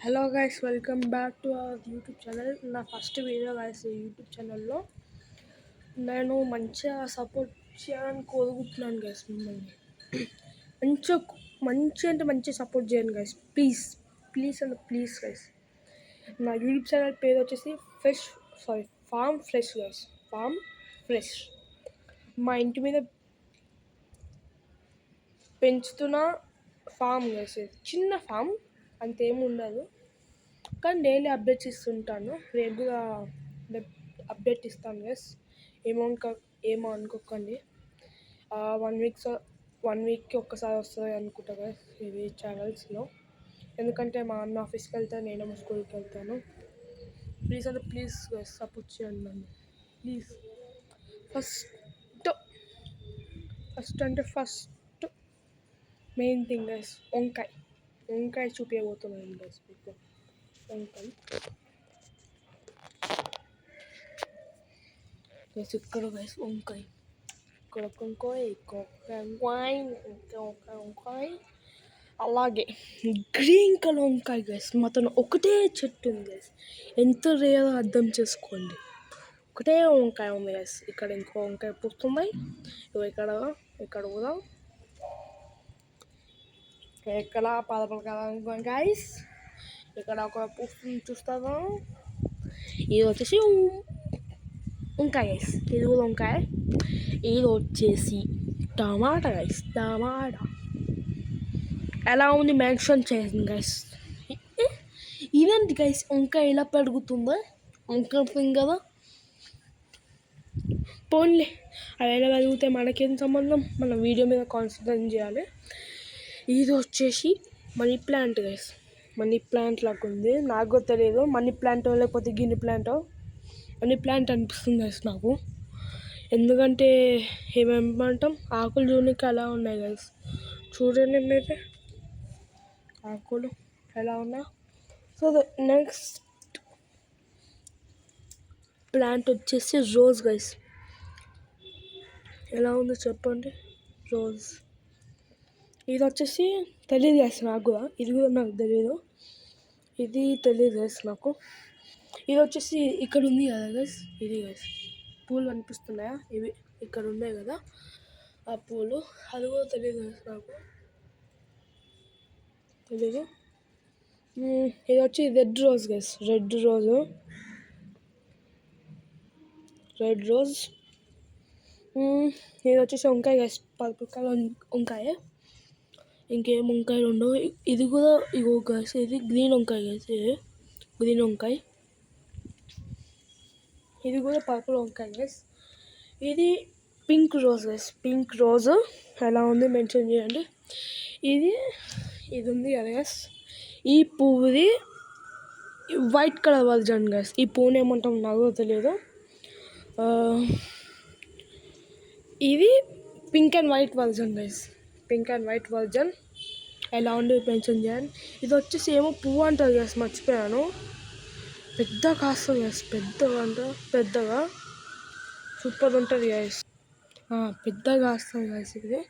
Hello guys, welcome back to our YouTube channel. నా first video guys ఈ YouTube ఛానల్లో. నేను మంచిగా సపోర్ట్ చేయాలని కోరుకుంటున్నాను గైస్. మిమ్మల్ని మంచిగా అంటే మంచిగా సపోర్ట్ చేయండి guys. Please please and please guys. నా యూట్యూబ్ ఛానల్ పేరు వచ్చేసి form fresh guys. Form fresh. మా ఇంటి మీద పెంచుతున్న ఫామ్ గైస్. చిన్న ఫామ్, అంతేమి ఉండదు, కానీ డైలీ అప్డేట్స్ ఇస్తుంటాను. రేపుగా అప్డేట్ ఇస్తాను గైస్. ఏమో అనుకోకండి. 1 వీక్కి ఒక్కసారి వస్తుంది అనుకుంటా గైస్ ఇది ఛానల్స్లో. ఎందుకంటే మా అన్న ఆఫీస్కి వెళ్తాను, నేను స్కూల్కి వెళ్తాను. ప్లీజ్ అంటే ప్లీజ్ గైస్ సపోర్ట్ చేయండి నన్ను please. First main thing guys, వంకాయ చూపించబోతున్నాను గైస్ మీకు. వంకాయ గైస్, ఇక్కడ గైస్ వంకాయ, ఇక్కడ వంకాయ, అలాగే గ్రీన్ కలర్ వంకాయ గైస్. మొత్తం ఒకటే చెట్టు ఉంది గైస్. ఎంత రేరో అర్థం చేసుకోండి. ఒకటే వంకాయ ఉంది గైస్. ఇక్కడ ఇంకో వంకాయ పుస్తుంది. ఇక్కడ కూడా ఇక్కడ పదపలకాయ గైస్. ఇక్కడ ఒక పుస్తుంది చూస్తాను. ఇది వచ్చేసి వంకాయ గైస్. ఇది కూడా వంకాయ. ఇది వచ్చేసి టమాటా గైస్. టమాటా ఎలా ఉంది మెన్షన్ చేయండి గైస్. ఇదేంటి గైస్, వంకాయ ఎలా పెరుగుతుందో వంకాయ కదా. పోన్లే, అవి ఎలా పెరిగితే మనకేం సంబంధం. మన వీడియో మీద కాన్సన్ట్రేట్ చేయాలి. ఇది వచ్చేసి money plant guys. Money plant లాగా ఉంది, నాకు తెలియదు మనీ ప్లాంటో లేకపోతే గిన్నె ప్లాంటో. మనీ ప్లాంట్ అనిపిస్తుంది గైస్ నాకు. ఎందుకంటే ఏమేమంటాం, ఆకులు చూడడానికి అలా ఉన్నాయి గైస్. చూడండి మీరే ఆకులు ఎలా ఉన్నా. సో నెక్స్ట్ ప్లాంట్ వచ్చేసి రోజ్ గైస్. ఎలా ఉందో చెప్పండి. రోజ్ ఇది వచ్చేసి తెలియదు గైస్ నాకు కూడా. ఇది కూడా నాకు తెలియదు. ఇది తెలియదు గైస్ నాకు. ఇది వచ్చేసి ఇక్కడ ఉంది కదా గైస్. ఇది గైస్ పూలు కనిపిస్తున్నాయా, ఇవి ఇక్కడ ఉన్నాయి కదా ఆ పూలు. అది కూడా తెలియదు గైస్ నాకు, తెలీదు. ఇది వచ్చి red rose guys. Red rose. ఇది వచ్చేసి వంకాయ గైస్. పర్పుల్ కలర్ వంకాయ. ఇంకేం వంకాయలు ఉండవు. ఇది కూడా ఇగో గైస్, ఇది గ్రీన్ వంకాయ గైస్. ఇది గ్రీన్ వంకాయ. ఇది కూడా పర్పుల్ వంకాయ గైస్. ఇది pink rose guys. Pink rose ఎలా ఉంది మెన్షన్ చేయండి. ఇది ఉంది కదా గైస్. ఈ పువ్వుది వైట్ కలర్ వర్జన్ గైస్. ఈ పువ్వుని ఏమంటాం నాకు తెలియదు. ఇది pink and white version guys. Pink and white version ఎలా ఉంది మెన్షన్ చేయండి. ఇది వచ్చేసి ఏమో పువ్వు అంటారు గైస్, మర్చిపోయాను. పెద్దగా కాస్తుంది గైస్. పెద్దగా సూపర్ ఉంటుంది గైస్. పెద్దగా కాస్తుంది గైస్. ఇది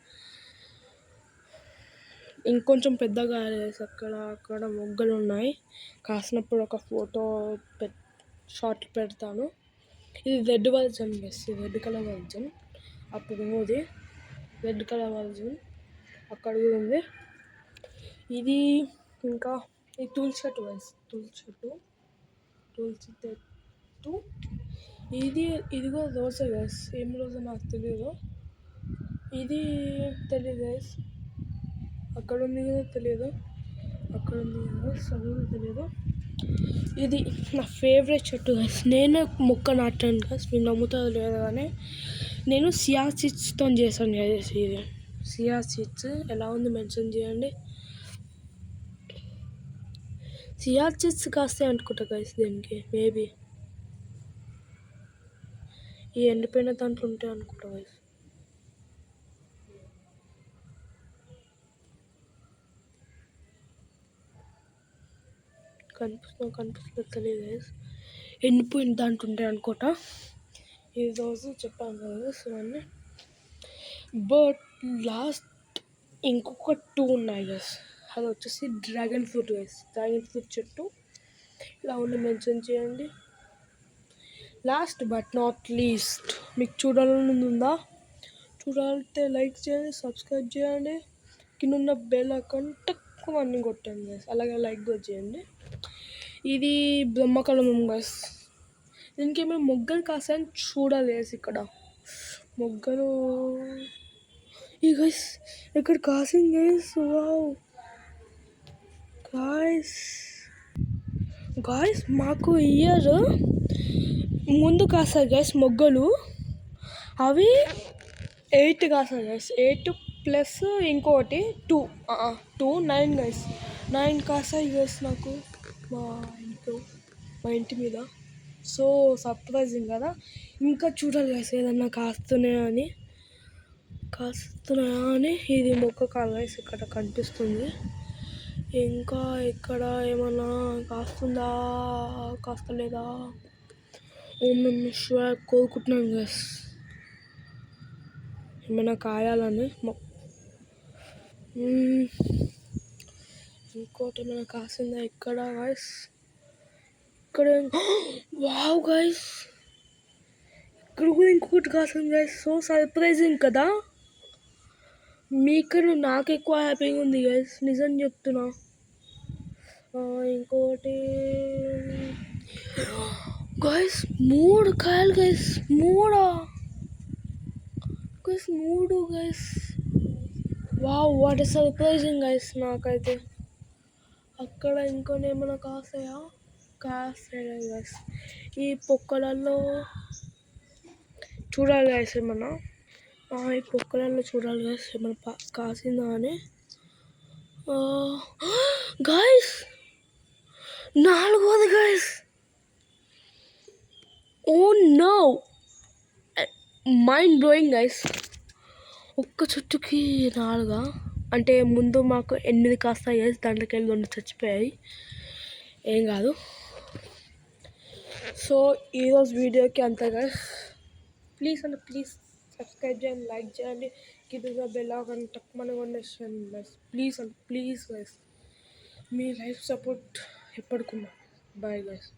ఇంకొంచెం పెద్దగా గైస్. అక్కడ మొగ్గలు ఉన్నాయి. కాసినప్పుడు ఒక ఫోటో షార్ట్ పెడతాను. ఇది రెడ్ వర్జన్ గైస్. ఇది రెడ్ కలర్ వర్జన్. అప్పుడు ఇది రెడ్ కలర్ వర్జన్ అక్కడ కూడా ఉంది. ఇది ఇంకా ఈ తులసి చెట్టు గైస్. తులసి చెట్టు. ఇది కూడా రోజే గైస్. ఏం రోజో నాకు తెలియదు. ఇది తెలియదు గైస్. అక్కడ ఉంది కదా తెలియదు. అక్కడ ఉంది కదా చదువు తెలియదు. ఇది నా ఫేవరెట్ చెట్టు గైస్. నేను మొక్క నాటాను గైస్. మీరు నమ్ముతారో లేదు కానీ నేను సియా సీడ్స్తో చేశాను గైస్. ఇది సియా సీడ్స్ ఎలా ఉంది మెన్షన్ చేయండి. సియా సీడ్స్ కాస్తే అనుకుంటా గైస్ దీనికి. మేబీ ఈ ఎండిపోయిన దాంట్లో ఉంటాయి అనుకుంటా గైస్. కనిపిస్తుంది తెలియదు గైస్. ఎండిపోయిన దాంట్లో ఉంటాయి అనుకుంటా. ఈ రోజు చెప్పాను కదా ఇవన్నీ. బట్ లాస్ట్ ఇంకొక 2 ఉన్నాయి గైస్. అది వచ్చేసి dragon fruit guys. Dragon fruit చెట్టు ఇలా ఉండి మెన్షన్ చేయండి. లాస్ట్ బట్ నాట్ లీస్ట్, మీకు చూడాలని ఉందా? చూడాలంటే లైక్ చేయండి, సబ్స్క్రైబ్ చేయండి, కింద బెల్ ఐకాన్ తక్కువ అన్నీ కొట్టండి గైస్. అలాగే లైక్ కూడా చేయండి. ఇది బ్రహ్మకమలం గైస్. దీనికి ఏమైనా మొగ్గలు కాసాయని చూడాలి గైస్. ఇక్కడ మొగ్గలు ఈ గైస్ ఇక్కడ కాసింది గైస్. వావ్ గాయస్, గాయస్ మాకు ఇయర్ ముందు కాసాయి గైస్ మొగ్గలు. అవి 8 కాసాయి గైస్. 8 ప్లస్ ఇంకోటి 2 2 9 గైస్. 9 కాసాయి గైస్ నాకు మా ఇంటి మీద. సో సర్ప్రైజింగ్ కదా. ఇంకా చూడాలి గైస్ ఏదన్నా కాస్తున్నాయా అని. ఇది మొక్క కాదు గైస్, ఇక్కడ కనిపిస్తుంది. ఇంకా ఇక్కడ ఏమన్నా కాస్తుందా కాస్తలేదా మేము కోరుకుంటున్నాను గైస్ ఏమైనా కాయాలని. ఇంకోటి ఏమైనా కాసిందా ఇక్కడ గైస్? ఇక్కడ వావ్ గైస్, ఇక్కడ కూడా ఇంకొకటి కాసింది గైస్. సో సర్ప్రైజింగ్ కదా. మీకన్నా నాకు ఎక్కువ హ్యాపీగా ఉంది గైస్, నిజం చెప్తున్నా. ఇంకోటి గైస్ 3 కాయలు guys. 3 guys. Wow what is surprising guys నాకైతే. అక్కడ ఇంకొని ఏమైనా కాస్తాయా? కాస్తాయి గైస్. ఈ పొక్కలలో చూడాలి గైస్ ఏమన్నా. ఈ పొక్కలలో చూడాలి గైస్ ఏమన్నా కాసిందా అని. గైస్ 4వది guys. Oh no, mind blowing guys. ఒక్క చెట్టుకి 4 అంటే ముందు మాకు 8 కాస్తాయి గైస్. దాంట్లోకి వెళ్ళి 2 చచ్చిపోయాయి. ఏం కాదు. సో ఈరోజు వీడియోకి అంతే గైస్. ప్లీజ్ సబ్స్క్రైబ్ చేయండి, లైక్ చేయండి, కింద బెల్ ఐకాన్ తక్కువ కొనేసేయండి గైస్. ప్లీజ్ గైస్, మీ లైఫ్ సపోర్ట్ ఎప్పటికున్నా. Bye guys.